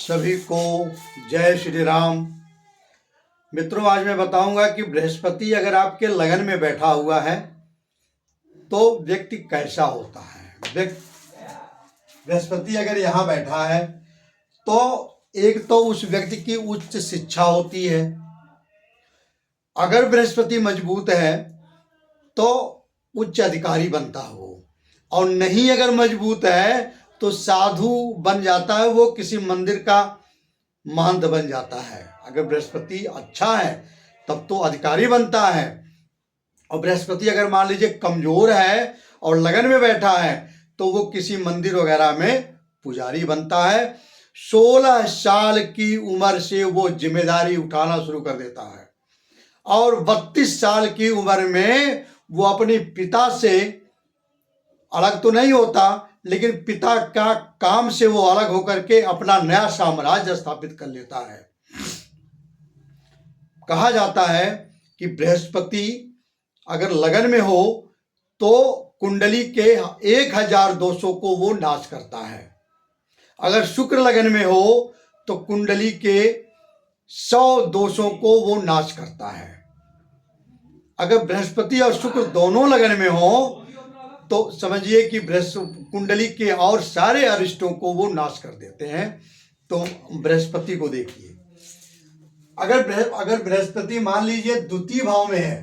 सभी को जय श्री राम। मित्रों, आज मैं बताऊंगा कि बृहस्पति अगर आपके लगन में बैठा हुआ है तो व्यक्ति कैसा होता है। बृहस्पति अगर यहाँ बैठा है तो एक तो उस व्यक्ति की उच्च शिक्षा होती है। अगर बृहस्पति मजबूत है तो उच्च अधिकारी बनता है वो, और नहीं अगर मजबूत है तो साधु बन जाता है, वो किसी मंदिर का महंत बन जाता है। अगर बृहस्पति अच्छा है तब तो अधिकारी बनता है। और बृहस्पति अगर मान लीजिए कमजोर है और लगन में बैठा है तो वो किसी मंदिर वगैरह में पुजारी बनता है। 16 साल की उम्र से वो जिम्मेदारी उठाना शुरू कर देता है और 32 साल की उम्र में वो अपने पिता से अलग तो नहीं होता, लेकिन पिता का काम से वो अलग होकर के अपना नया साम्राज्य स्थापित कर लेता है। कहा जाता है कि बृहस्पति अगर लगन में हो तो कुंडली के 1000 दोषों को वो नाश करता है। अगर शुक्र लगन में हो तो कुंडली के 100 दोषों को वो नाश करता है। अगर बृहस्पति और शुक्र दोनों लगन में हो तो समझिए कि कुंडली के और सारे अरिष्टों को वो नाश कर देते हैं। तो बृहस्पति को देखिए, अगर बृहस्पति मान लीजिए द्वितीय भाव में है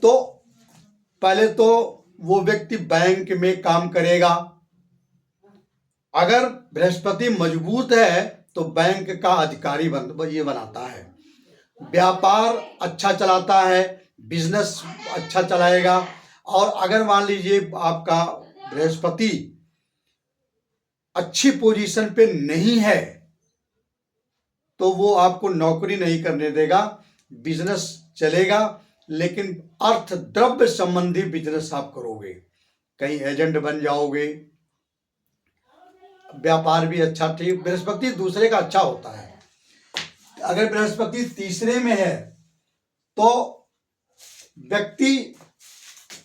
तो पहले तो वो व्यक्ति बैंक में काम करेगा। अगर बृहस्पति मजबूत है तो बैंक का अधिकारी बनाता है। व्यापार अच्छा चलाता है, बिजनेस अच्छा चलाएगा। और अगर मान लीजिए आपका बृहस्पति अच्छी पोजीशन पे नहीं है तो वो आपको नौकरी नहीं करने देगा, बिजनेस चलेगा, लेकिन अर्थ द्रव्य संबंधी बिजनेस आप करोगे, कहीं एजेंट बन जाओगे, व्यापार भी अच्छा। ठीक, बृहस्पति दूसरे का अच्छा होता है। अगर बृहस्पति तीसरे में है तो व्यक्ति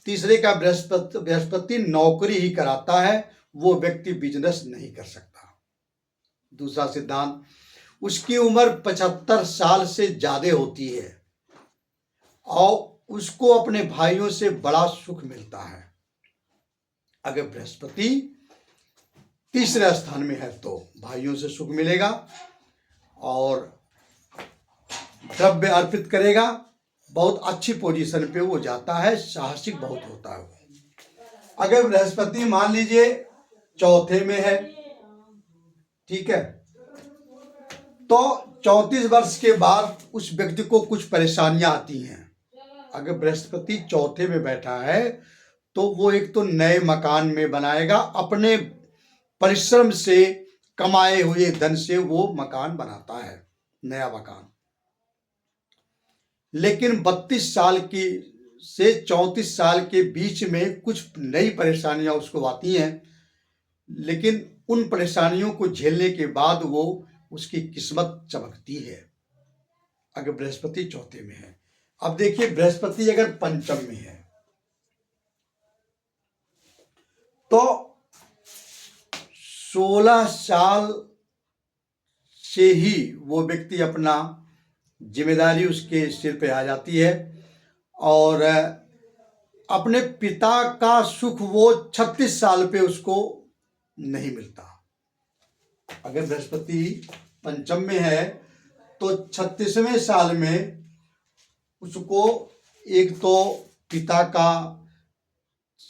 तीसरे का बृहस्पति नौकरी ही कराता है, वो व्यक्ति बिजनेस नहीं कर सकता। दूसरा सिद्धांत, उसकी उम्र 75 साल से ज्यादा होती है और उसको अपने भाइयों से बड़ा सुख मिलता है। अगर बृहस्पति तीसरे स्थान में है तो भाइयों से सुख मिलेगा और द्रव्य अर्पित करेगा, बहुत अच्छी पोजीशन पे वो जाता है, साहसिक बहुत होता है वो। अगर बृहस्पति मान लीजिए चौथे में है, ठीक है, तो 34 वर्ष के बाद उस व्यक्ति को कुछ परेशानियां आती हैं। अगर बृहस्पति चौथे में बैठा है तो वो एक तो नए मकान में बनाएगा, अपने परिश्रम से कमाए हुए धन से वो मकान बनाता है, नया मकान। लेकिन 32 साल की से 34 साल के बीच में कुछ नई परेशानियां उसको आती हैं, लेकिन उन परेशानियों को झेलने के बाद वो उसकी किस्मत चमकती है। अगर बृहस्पति चौथे में है। अब देखिए, बृहस्पति अगर पंचम में है तो 16 साल से ही वो व्यक्ति अपना जिम्मेदारी उसके सिर पे आ जाती है और अपने पिता का सुख वो 36 साल पे उसको नहीं मिलता। अगर बृहस्पति पंचम में है तो 36वें साल में उसको एक तो पिता का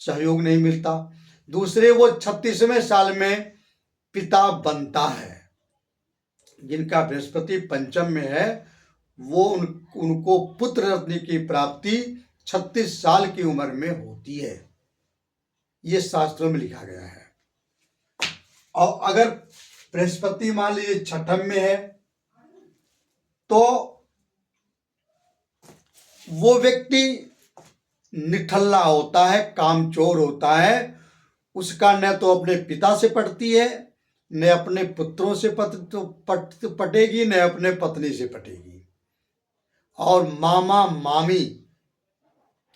सहयोग नहीं मिलता, दूसरे वो 36वें साल में पिता बनता है। जिनका बृहस्पति पंचम में है वो उनको पुत्र रत्न की प्राप्ति 36 साल की उम्र में होती है, ये शास्त्रों में लिखा गया है। और अगर बृहस्पति मान लीजिए छठम में है तो वो व्यक्ति निठल्ला होता है, कामचोर होता है। उसका न तो अपने पिता से पटती है, न अपने पुत्रों से पटेगी, न अपने पत्नी से पटेगी। और मामा मामी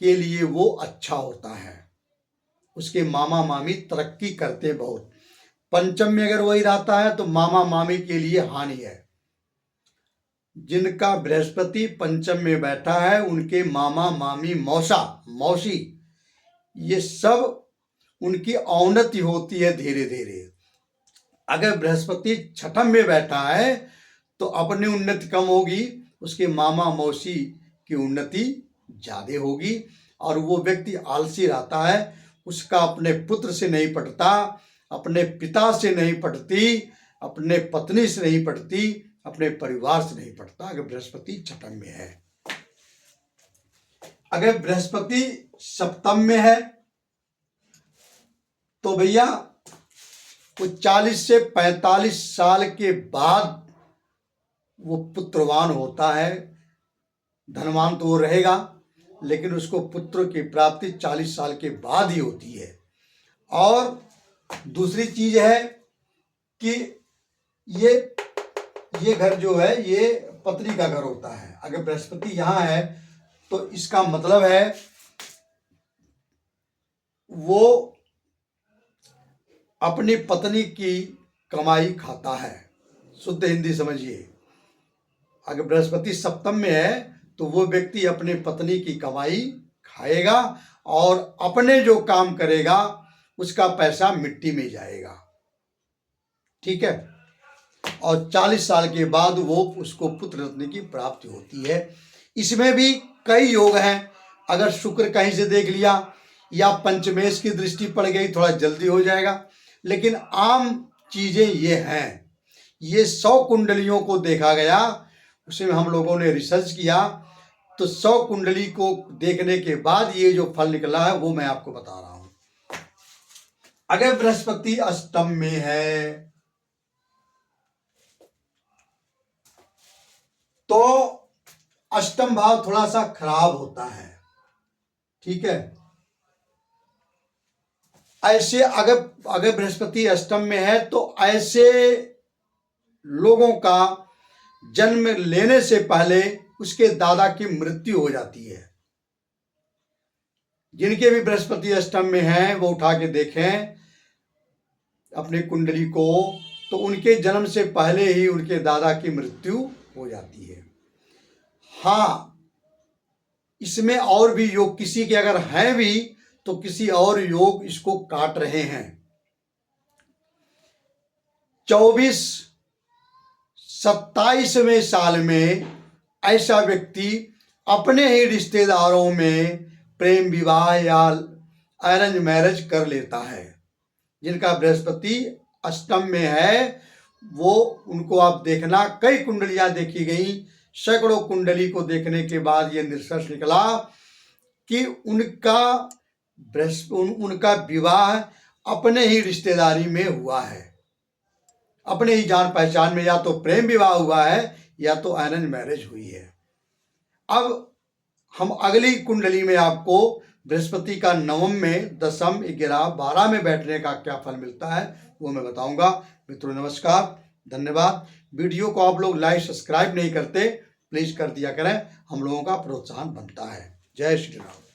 के लिए वो अच्छा होता है, उसके मामा मामी तरक्की करते बहुत। पंचम में अगर वही रहता है तो मामा मामी के लिए हानि है। जिनका बृहस्पति पंचम में बैठा है उनके मामा मामी मौसा मौसी ये सब उनकी अवनति होती है धीरे धीरे। अगर बृहस्पति छठम में बैठा है तो अपनी उन्नति कम होगी, उसके मामा मौसी की उन्नति ज्यादा होगी। और वो व्यक्ति आलसी रहता है, उसका अपने पुत्र से नहीं पटता, अपने पिता से नहीं पटती, अपने पत्नी से नहीं पटती, अपने परिवार से नहीं पटता अगर बृहस्पति छठम में है। अगर बृहस्पति सप्तम में है तो भैया वो 40 से 45 साल के बाद वो पुत्रवान होता है। धनवान तो वो रहेगा लेकिन उसको पुत्र की प्राप्ति 40 साल के बाद ही होती है। और दूसरी चीज है कि ये घर जो है ये पत्नी का घर होता है। अगर बृहस्पति यहाँ है तो इसका मतलब है वो अपनी पत्नी की कमाई खाता है। शुद्ध हिंदी समझिए, अगर बृहस्पति सप्तम में है तो वो व्यक्ति अपनी पत्नी की कमाई खाएगा और अपने जो काम करेगा उसका पैसा मिट्टी में जाएगा। ठीक है। और 40 साल के बाद वो उसको पुत्र रत्न की प्राप्ति होती है। इसमें भी कई योग हैं। अगर शुक्र कहीं से देख लिया या पंचमेश की दृष्टि पड़ गई थोड़ा जल्दी हो जाएगा, लेकिन आम चीजें ये हैं। ये 100 कुंडलियों को देखा गया, उसमें हम लोगों ने रिसर्च किया तो 100 कुंडली को देखने के बाद ये जो फल निकला है वो मैं आपको बता रहा हूं। अगर बृहस्पति अष्टम में है तो अष्टम भाव थोड़ा सा खराब होता है। ठीक है। ऐसे अगर बृहस्पति अष्टम में है तो ऐसे लोगों का जन्म लेने से पहले उसके दादा की मृत्यु हो जाती है। जिनके भी बृहस्पति अष्टम में है वो उठा के देखें अपनी कुंडली को, तो उनके जन्म से पहले ही उनके दादा की मृत्यु हो जाती है। हाँ, इसमें और भी योग किसी के अगर हैं भी तो किसी और योग इसको काट रहे हैं। 27वें साल में ऐसा व्यक्ति अपने ही रिश्तेदारों में प्रेम विवाह या अरेंज मैरिज कर लेता है। जिनका बृहस्पति अष्टम में है वो उनको आप देखना, कई कुंडलियां देखी गई, सैकड़ों कुंडली को देखने के बाद ये निष्कर्ष निकला कि उनका विवाह अपने ही रिश्तेदारी में हुआ है, अपने ही जान पहचान में, या तो प्रेम विवाह हुआ है या तो अरेंज मैरिज हुई है। अब हम अगली कुंडली में आपको बृहस्पति का नवम में, दसम, 11, 12 में बैठने का क्या फल मिलता है वो मैं बताऊंगा। मित्रों नमस्कार, धन्यवाद। वीडियो को आप लोग लाइक सब्सक्राइब नहीं करते, प्लीज कर दिया करें, हम लोगों का प्रोत्साहन बनता है। जय श्री राम।